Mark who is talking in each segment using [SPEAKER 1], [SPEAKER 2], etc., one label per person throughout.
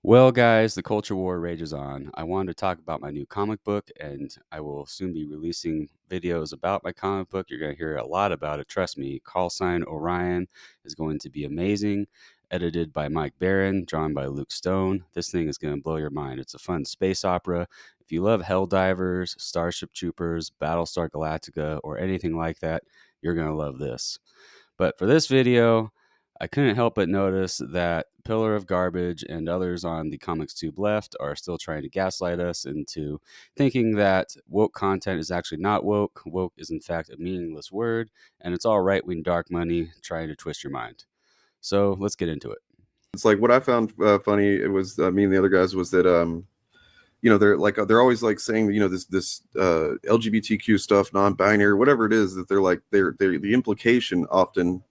[SPEAKER 1] Well, guys, the culture war rages on. I wanted to talk about my new comic book, and I will soon be releasing videos about my comic book. You're going to hear a lot about it. Trust me. Call Sign Orion is going to be amazing. Edited by Mike Barron, drawn by Luke Stone. This thing is going to blow your mind. It's a fun space opera. If you love Helldivers, Starship Troopers, Battlestar Galactica, or anything like that, you're going to love this. But for this video, I couldn't help but notice that Pillar of Garbage and others on the Comics Tube left are still trying to gaslight us into thinking that woke content is actually not woke. Woke is, in fact, a meaningless word, and it's all right wing dark money trying to twist your mind. So let's get into it.
[SPEAKER 2] It's like what I found funny. It was me and the other guys was that they're always like saying this LGBTQ stuff, non-binary, whatever it is that they're the implication often,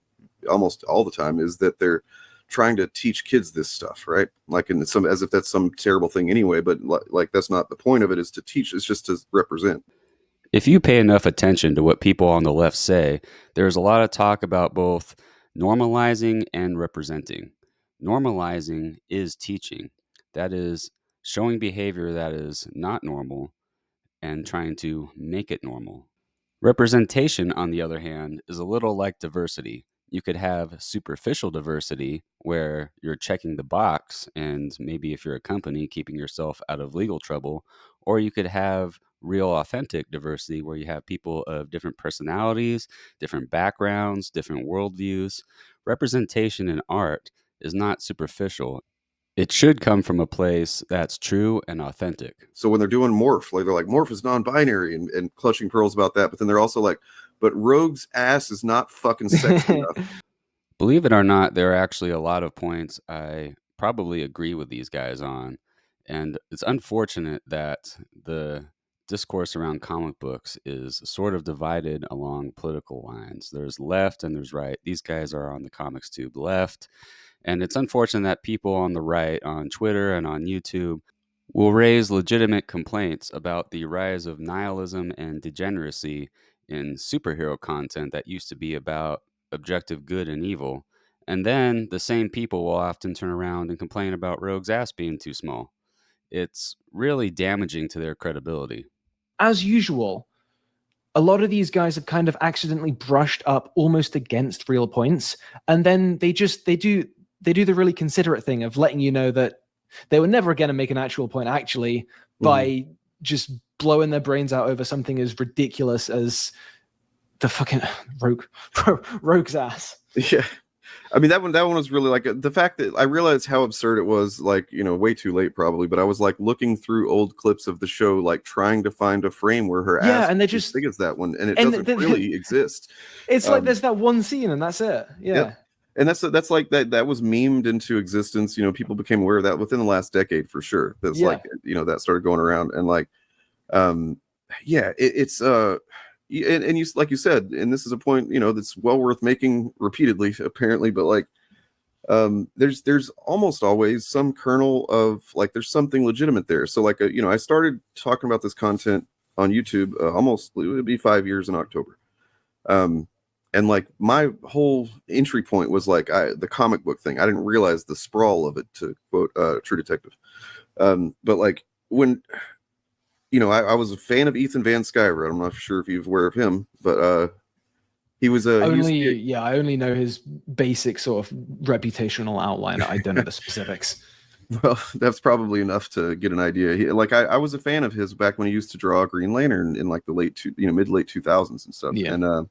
[SPEAKER 2] almost all the time, is that they're trying to teach kids this stuff, right? Like in some, as if that's some terrible thing anyway. But like that's not the point of it. Is to teach. It's just to represent.
[SPEAKER 1] If you pay enough attention to what people on the left say, there's a lot of talk about both normalizing and representing. Normalizing is teaching. That is showing behavior that is not normal and trying to make it normal. Representation, on the other hand, is a little like diversity. You could have superficial diversity where you're checking the box, and maybe if you're a company, keeping yourself out of legal trouble, or you could have real authentic diversity where you have people of different personalities, different backgrounds, different worldviews. Representation in art is not superficial. It should come from a place that's true and authentic.
[SPEAKER 2] So when they're doing morph, like they're like morph is non-binary and clutching pearls about that, but then they're also like, but Rogue's ass is not fucking sexy enough.
[SPEAKER 1] Believe it or not, there are actually a lot of points I probably agree with these guys on. And it's unfortunate that the discourse around comic books is sort of divided along political lines. There's left and there's right. These guys are on the comics tube left. And it's unfortunate that people on the right, on Twitter and on YouTube, will raise legitimate complaints about the rise of nihilism and degeneracy in superhero content that used to be about objective good and evil. And then the same people will often turn around and complain about Rogue's ass being too small. It's really damaging to their credibility.
[SPEAKER 3] As usual, a lot of these guys have kind of accidentally brushed up almost against real points, and then they do the really considerate thing of letting you know that they were never going to make an actual point actually by just blowing their brains out over something as ridiculous as the fucking Rogue's ass.
[SPEAKER 2] Yeah. I mean, that one was really like the fact that I realized how absurd it was, like, way too late probably, but I was like looking through old clips of the show, like trying to find a frame where her ass
[SPEAKER 3] and they
[SPEAKER 2] was
[SPEAKER 3] just
[SPEAKER 2] as big as that one, and it doesn't really exist.
[SPEAKER 3] It's like there's that one scene and that's it. Yeah.
[SPEAKER 2] And that's like that was memed into existence. People became aware of that within the last decade for sure. That's like, that started going around, and like, it's and you, like you said, and this is a point, that's well worth making repeatedly apparently, but like, there's almost always some kernel of like, there's something legitimate there. So like, I started talking about this content on YouTube, almost, it would be 5 years in October. And like my whole entry point was like the comic book thing. I didn't realize the sprawl of it, to quote True Detective. But like when, I was a fan of Ethan Van Sciver. I'm not sure if you're aware of him, but he was I
[SPEAKER 3] only know his basic sort of reputational outline. I don't know the specifics.
[SPEAKER 2] Well, that's probably enough to get an idea. I was a fan of his back when he used to draw Green Lantern in like the mid late 2000s and stuff.
[SPEAKER 3] Yeah.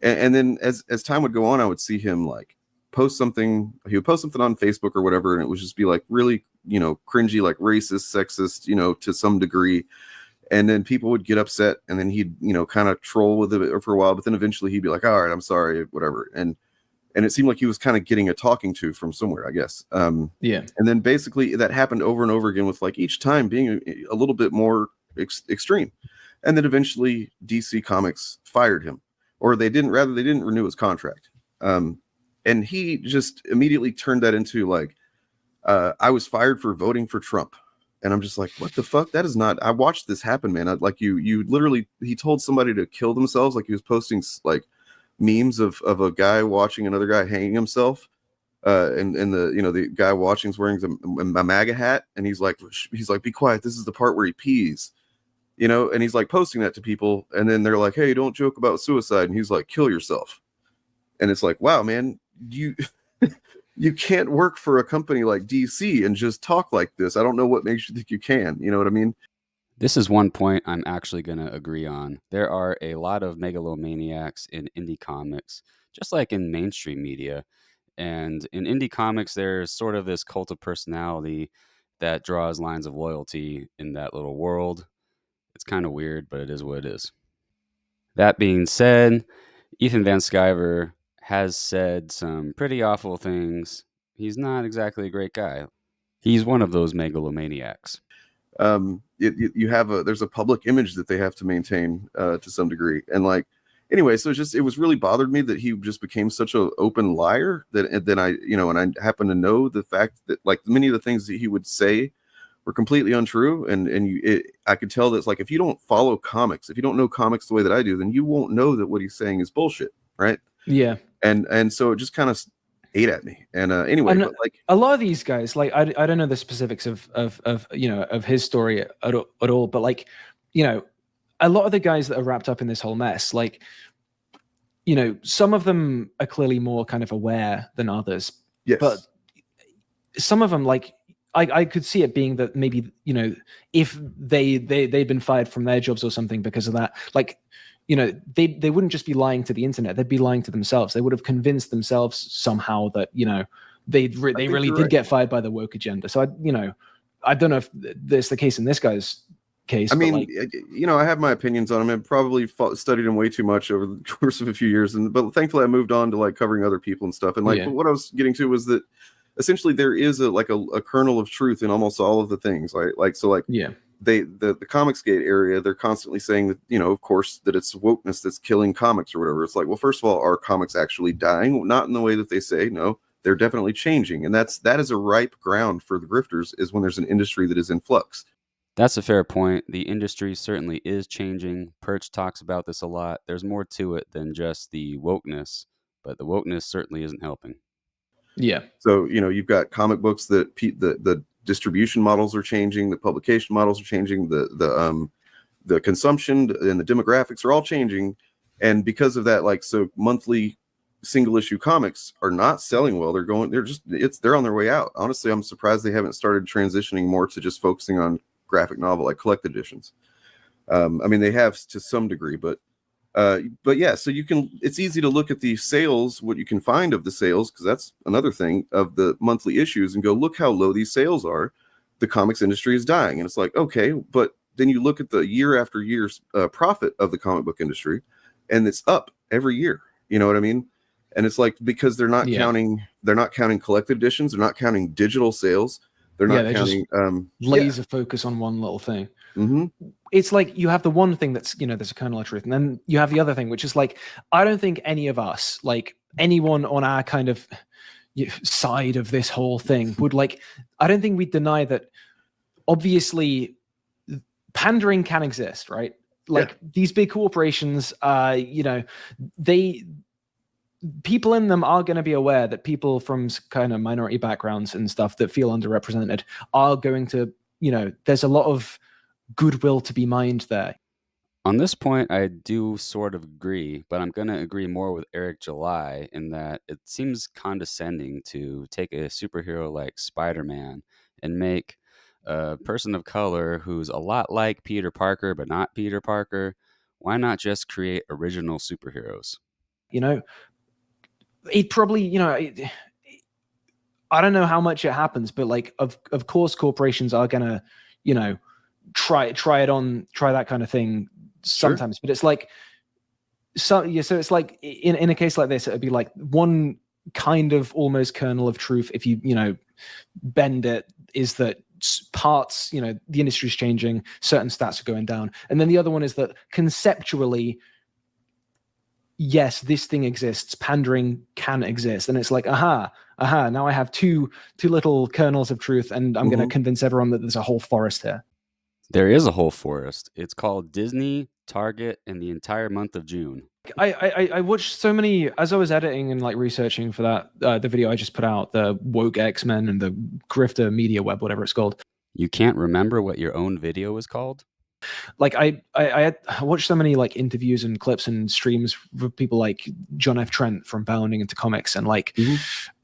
[SPEAKER 2] And then as time would go on, I would see him like post something. He would post something on Facebook or whatever, and it would just be like really, cringy, like racist, sexist, to some degree. And then people would get upset, and then he'd, kind of troll with it for a while. But then eventually he'd be like, "All right, I'm sorry, whatever." And it seemed like he was kind of getting a talking to from somewhere, I guess.
[SPEAKER 3] Yeah.
[SPEAKER 2] And then basically that happened over and over again, with like each time being a little bit more extreme. And then eventually DC Comics fired him. Or they didn't renew his contract. And he just immediately turned that into like, I was fired for voting for Trump. And I'm just like, what the fuck? That is not, I watched this happen, man. You literally, he told somebody to kill themselves. Like he was posting like memes of a guy watching another guy hanging himself. and the the guy watching's wearing a MAGA hat, and he's like, be quiet, this is the part where he pees, and he's like posting that to people, and then they're like, hey, don't joke about suicide, and he's like, kill yourself. And it's like, wow, man, you you can't work for a company like DC and just talk like this. I don't know what makes you think you can. You know what I mean?
[SPEAKER 1] This is one point I'm actually going to agree on. There are a lot of megalomaniacs in indie comics, just like in mainstream media. And in indie comics, there's sort of this cult of personality that draws lines of loyalty in that little world. It's kind of weird, but it is what it is. That being said, Ethan Van Sciver has said some pretty awful things. He's not exactly a great guy. He's one of those megalomaniacs.
[SPEAKER 2] You have there's a public image that they have to maintain to some degree, and like anyway, so it was really bothered me that he just became such an open liar, that and then I and I happen to know the fact that like many of the things that he would say were completely untrue, and I could tell that it's like, if you don't follow comics, if you don't know comics the way that I do, then you won't know that what he's saying is bullshit, right?
[SPEAKER 3] Yeah.
[SPEAKER 2] And so it just kind of ate at me. And anyway,
[SPEAKER 3] And
[SPEAKER 2] but like
[SPEAKER 3] a lot of these guys, like I don't know the specifics of his story at all, but like, a lot of the guys that are wrapped up in this whole mess, like, some of them are clearly more kind of aware than others.
[SPEAKER 2] Yes.
[SPEAKER 3] But some of them, like, I could see it being that maybe, if they'd been fired from their jobs or something because of that, like, they wouldn't just be lying to the internet, they'd be lying to themselves. They would have convinced themselves somehow that, they really did get fired by the woke agenda. So I don't know if that's the case in this guy's case.
[SPEAKER 2] I mean,
[SPEAKER 3] like,
[SPEAKER 2] I have my opinions on him. I probably studied him way too much over the course of a few years, but thankfully I moved on to like covering other people and stuff. And like, but what I was getting to was that essentially there is a kernel of truth in almost all of the things. The Comicsgate area, they're constantly saying that, of course, that it's wokeness that's killing comics or whatever. It's like, well, first of all, are comics actually dying? Not in the way that they say. No, they're definitely changing. And that is a ripe ground for the grifters, is when there's an industry that is in flux.
[SPEAKER 1] That's a fair point. The industry certainly is changing. Perch talks about this a lot. There's more to it than just the wokeness, but the wokeness certainly isn't helping.
[SPEAKER 3] Yeah.
[SPEAKER 2] So, you've got comic books that the distribution models are changing, the publication models are changing, the consumption and the demographics are all changing. And because of that, like, so monthly single issue comics are not selling well. They're on their way out. Honestly, I'm surprised they haven't started transitioning more to just focusing on graphic novel, like collected editions. I mean, they have to some degree, but yeah, so it's easy to look at the sales, what you can find of the sales, because that's another thing of the monthly issues, and go, look how low these sales are. The comics industry is dying. And it's like, okay, but then you look at the year after year's profit of the comic book industry, and it's up every year. You know what I mean? And it's like, because they're not counting collected editions, they're not counting digital sales, they're not counting
[SPEAKER 3] laser focus on one little thing.
[SPEAKER 2] Mm-hmm.
[SPEAKER 3] It's like you have the one thing that's, there's a kernel of truth, and then you have the other thing, which is like, I don't think any of us, like anyone on our kind of side of this whole thing, would like, I don't think we deny that obviously pandering can exist, right? Like these big corporations, people in them are going to be aware that people from kind of minority backgrounds and stuff that feel underrepresented are going to, there's a lot of goodwill to be mined there.
[SPEAKER 1] On this point, I do sort of agree, but I'm going to agree more with Eric July in that it seems condescending to take a superhero like Spider-Man and make a person of color who's a lot like Peter Parker, but not Peter Parker. Why not just create original superheroes?
[SPEAKER 3] It probably, I don't know how much it happens, but like, of course, corporations are going to, try that kind of thing sometimes. Sure. But it's like, so it's like in a case like this, it would be like one kind of almost kernel of truth, if you bend it, is that parts, the industry's changing, certain stats are going down, and then the other one is that conceptually, yes, this thing exists, pandering can exist, and it's like, aha, now I have two little kernels of truth, and I'm going to convince everyone that there's a whole forest here.
[SPEAKER 1] There is a whole forest. It's called Disney, Target, and the entire month of June.
[SPEAKER 3] I watched so many as I was editing and like researching for that the video I just put out, the woke X-Men and the grifter media web, whatever it's called.
[SPEAKER 1] You can't remember what your own video was called?
[SPEAKER 3] Like I watched so many like interviews and clips and streams for people like John F. Trent from Bounding into Comics, and like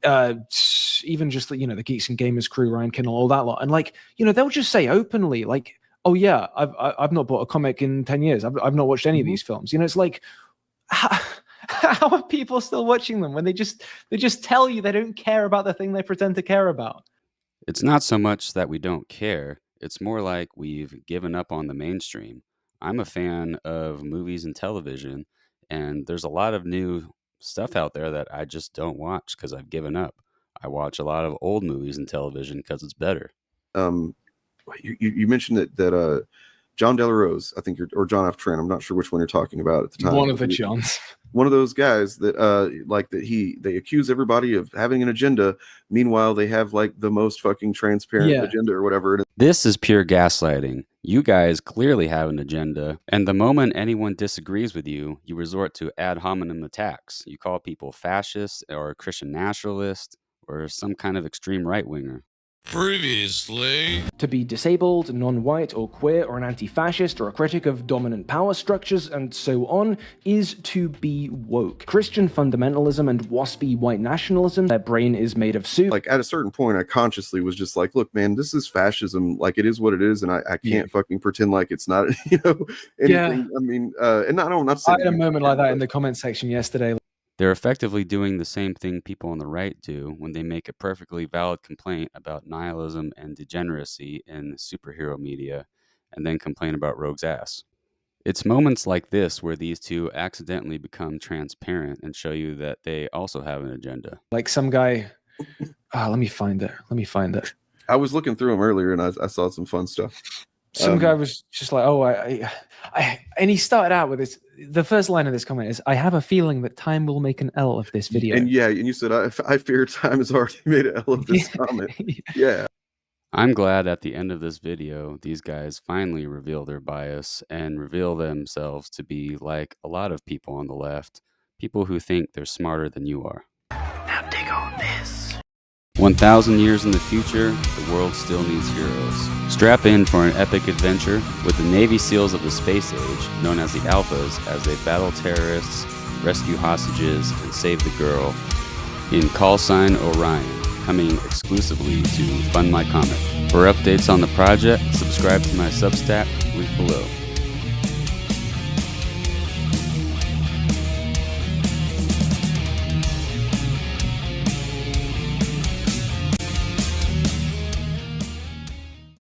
[SPEAKER 3] even just the Geeks and Gamers crew, Ryan Kinnell, all that lot, and like they'll just say openly like, oh yeah, I've not bought a comic in 10 years, I've not watched any of these films. It's like, how are people still watching them when they just tell you they don't care about the thing they pretend to care about?
[SPEAKER 1] It's not so much that we don't care, it's more like we've given up on the mainstream. I'm a fan of movies and television, and there's a lot of new stuff out there that I just don't watch because I've given up. I watch a lot of old movies and television because it's better.
[SPEAKER 2] You mentioned that John Delarose, I think or John F. Trent, I'm not sure which one you're talking about at the time.
[SPEAKER 3] One of the Johns.
[SPEAKER 2] One of those guys that they accuse everybody of having an agenda. Meanwhile, they have like the most fucking transparent agenda or whatever.
[SPEAKER 1] This is pure gaslighting. You guys clearly have an agenda, and the moment anyone disagrees with you, you resort to ad hominem attacks. You call people fascist or Christian nationalist or some kind of extreme right-winger.
[SPEAKER 4] Previously.
[SPEAKER 3] To be disabled, non-white or queer or an anti-fascist or a critic of dominant power structures and so on is to be woke. Christian fundamentalism and waspy white nationalism, their brain is made of soup.
[SPEAKER 2] Like at a certain point, I consciously was just like, look, man, this is fascism. Like it is what it is. And I can't fucking pretend like it's not, anything.
[SPEAKER 3] Yeah.
[SPEAKER 2] I mean, and I'm not saying
[SPEAKER 3] I had a moment like that in the comment section yesterday.
[SPEAKER 1] They're effectively doing the same thing people on the right do when they make a perfectly valid complaint about nihilism and degeneracy in superhero media and then complain about Rogue's ass. It's moments like this where these two accidentally become transparent and show you that they also have an agenda.
[SPEAKER 3] Like some guy, let me find it.
[SPEAKER 2] I was looking through them earlier and I saw some fun stuff.
[SPEAKER 3] Some guy was just like, oh, and he started out with this. The first line of this comment is, "I have a feeling that time will make an L of this video."
[SPEAKER 2] And and you said, I fear time has already made an L of this comment. Yeah.
[SPEAKER 1] I'm glad at the end of this video, these guys finally reveal their bias and reveal themselves to be like a lot of people on the left, people who think they're smarter than you are.
[SPEAKER 3] Now dig on this.
[SPEAKER 1] 1,000 years in the future, the world still needs heroes. Strap in for an epic adventure with the Navy SEALs of the space age, known as the Alphas, as they battle terrorists, rescue hostages, and save the girl in Call Sign Orion, coming exclusively to Fund My Comic. For updates on the project, subscribe to my Substack, link below.